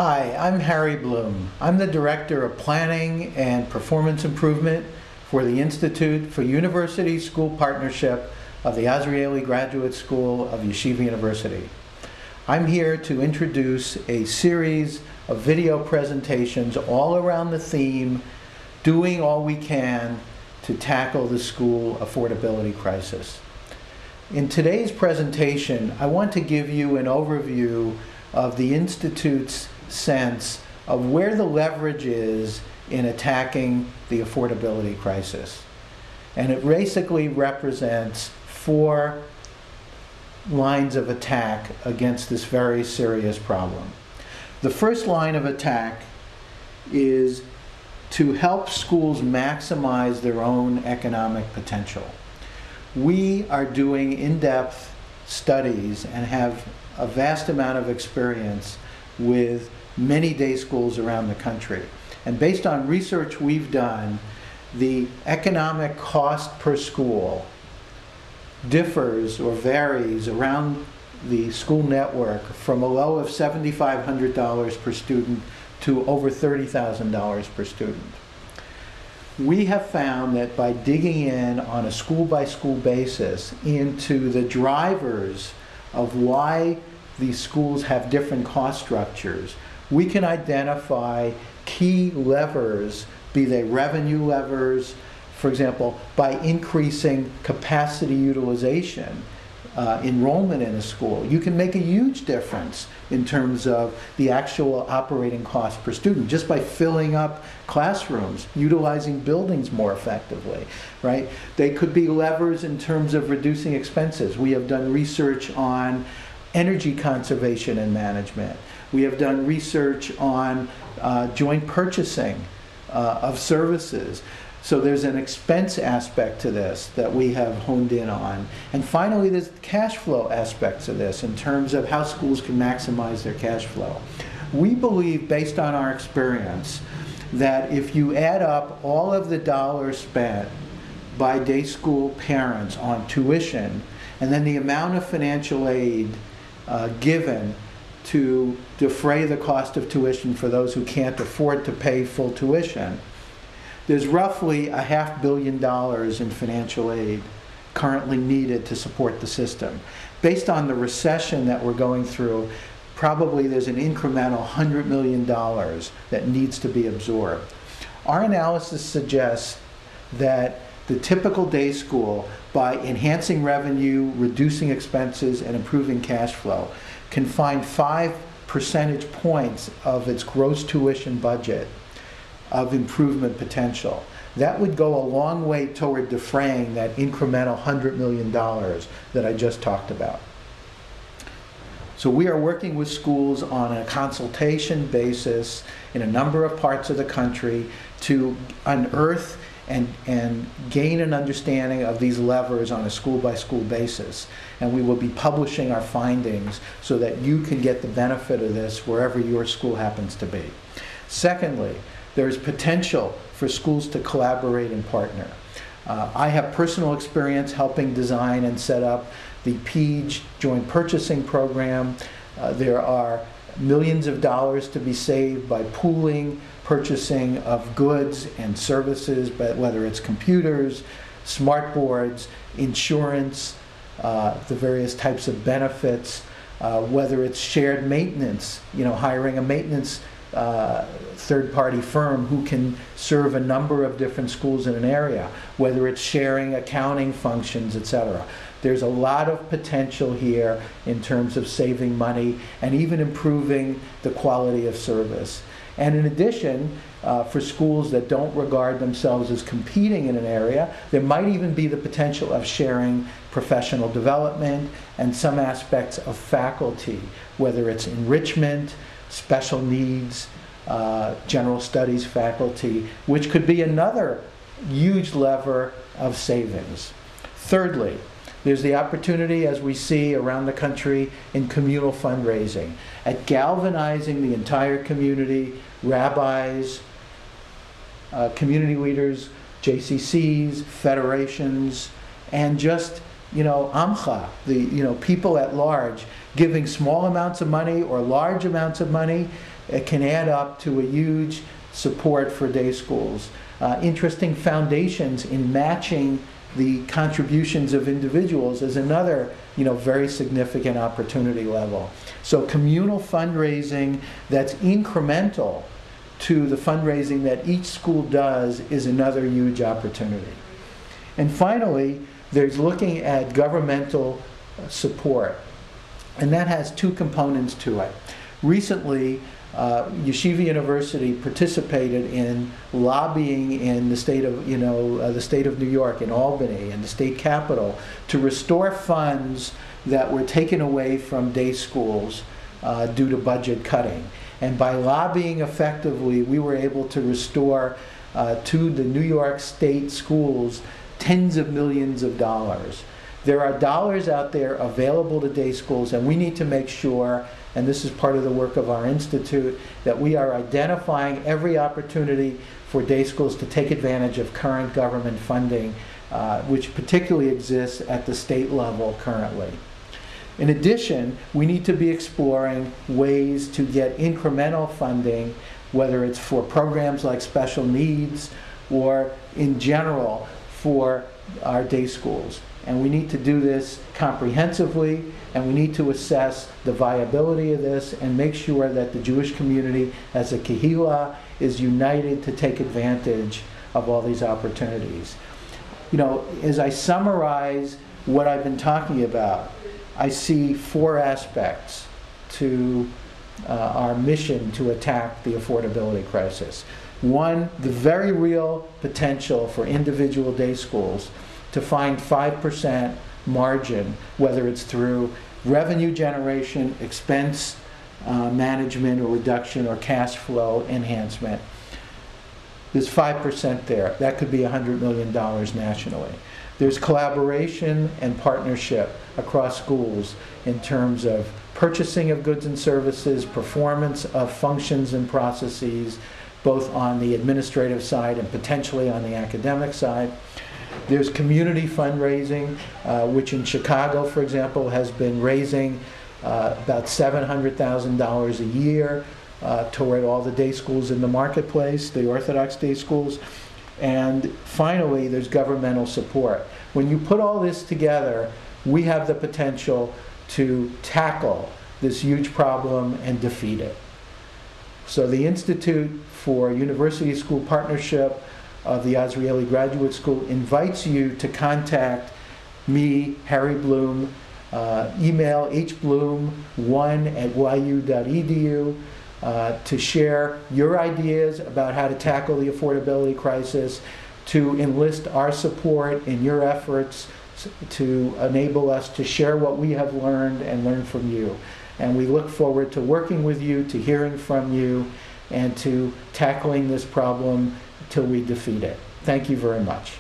Hi, I'm Harry Bloom. I'm the Director of Planning and Performance Improvement for the Institute for University School Partnership of the Azrieli Graduate School of Yeshiva University. I'm here to introduce a series of video presentations all around the theme, doing all we can to tackle the school affordability crisis. In today's presentation, I want to give you an overview of the Institute's sense of where the leverage is in attacking the affordability crisis. And it basically represents 4 lines of attack against this very serious problem. The first line of attack is to help schools maximize their own economic potential. We are doing in-depth studies and have a vast amount of experience with many day schools around the country. And based on research we've done, the economic cost per school differs or varies around the school network from a low of $7,500 per student to over $30,000 per student. We have found that by digging in on a school-by-school basis into the drivers of why these schools have different cost structures, we can identify key levers, be they revenue levers, for example, by increasing capacity utilization, enrollment in a school. You can make a huge difference in terms of the actual operating cost per student just by filling up classrooms, utilizing buildings more effectively, right? They could be levers in terms of reducing expenses. We have done research on energy conservation and management. We have done research on joint purchasing of services. So there's an expense aspect to this that we have honed in on. And finally, there's cash flow aspects of this in terms of how schools can maximize their cash flow. We believe, based on our experience, that if you add up all of the dollars spent by day school parents on tuition, and then the amount of financial aid given to defray the cost of tuition for those who can't afford to pay full tuition, there's roughly $500 million in financial aid currently needed to support the system. Based on the recession that we're going through, probably there's an incremental $100 million that needs to be absorbed. Our analysis suggests that the typical day school, by enhancing revenue, reducing expenses, and improving cash flow, can find 5 percentage points of its gross tuition budget of improvement potential. That would go a long way toward defraying that incremental $100 million that I just talked about. So we are working with schools on a consultation basis in a number of parts of the country to unearth and gain an understanding of these levers on a school-by-school basis. And we will be publishing our findings so that you can get the benefit of this wherever your school happens to be. Secondly, there's potential for schools to collaborate and partner. I have personal experience helping design and set up the PEAGE joint purchasing program. There are millions of dollars to be saved by pooling purchasing of goods and services, but whether it's computers, smart boards, insurance, the various types of benefits, whether it's shared maintenance, hiring a maintenance third-party firm who can serve a number of different schools in an area, whether it's sharing accounting functions, etc. There's a lot of potential here in terms of saving money and even improving the quality of service. And in addition, for schools that don't regard themselves as competing in an area, there might even be the potential of sharing professional development and some aspects of faculty, whether it's enrichment, special needs, general studies faculty, which could be another huge lever of savings. Thirdly, there's the opportunity, as we see around the country, in communal fundraising, at galvanizing the entire community, rabbis, community leaders, JCCs, federations, and just Amcha, the people at large, giving small amounts of money or large amounts of money, it can add up to a huge support for day schools. Interesting foundations in matching the contributions of individuals is another very significant opportunity level. So communal fundraising that's incremental to the fundraising that each school does is another huge opportunity. And finally, there's looking at governmental support, and that has two components to it. Recently, Yeshiva University participated in lobbying in the state of New York, in Albany, and the state capitol, to restore funds that were taken away from day schools due to budget cutting. And by lobbying effectively, we were able to restore to the New York State schools tens of millions of dollars. There are dollars out there available to day schools, and we need to make sure, and this is part of the work of our institute, that we are identifying every opportunity for day schools to take advantage of current government funding, which particularly exists at the state level currently. In addition, we need to be exploring ways to get incremental funding, whether it's for programs like special needs or in general for our day schools. And we need to do this comprehensively, and we need to assess the viability of this and make sure that the Jewish community as a kehillah is united to take advantage of all these opportunities. As I summarize what I've been talking about, I see four aspects to our mission to attack the affordability crisis. One, the very real potential for individual day schools to find 5% margin, whether it's through revenue generation, expense management or reduction, or cash flow enhancement. There's 5% there. That could be $100 million nationally. There's collaboration and partnership across schools in terms of purchasing of goods and services, performance of functions and processes, both on the administrative side and potentially on the academic side. There's community fundraising, which in Chicago, for example, has been raising about $700,000 a year toward all the day schools in the marketplace, the Orthodox day schools. And finally, there's governmental support. When you put all this together, we have the potential to tackle this huge problem and defeat it. So the Institute for University School Partnership of the Azrieli Graduate School invites you to contact me, Harry Bloom, email hbloom1@yu.edu to share your ideas about how to tackle the affordability crisis, to enlist our support in your efforts to enable us to share what we have learned and learn from you. And we look forward to working with you, to hearing from you, and to tackling this problem till we defeat it. Thank you very much.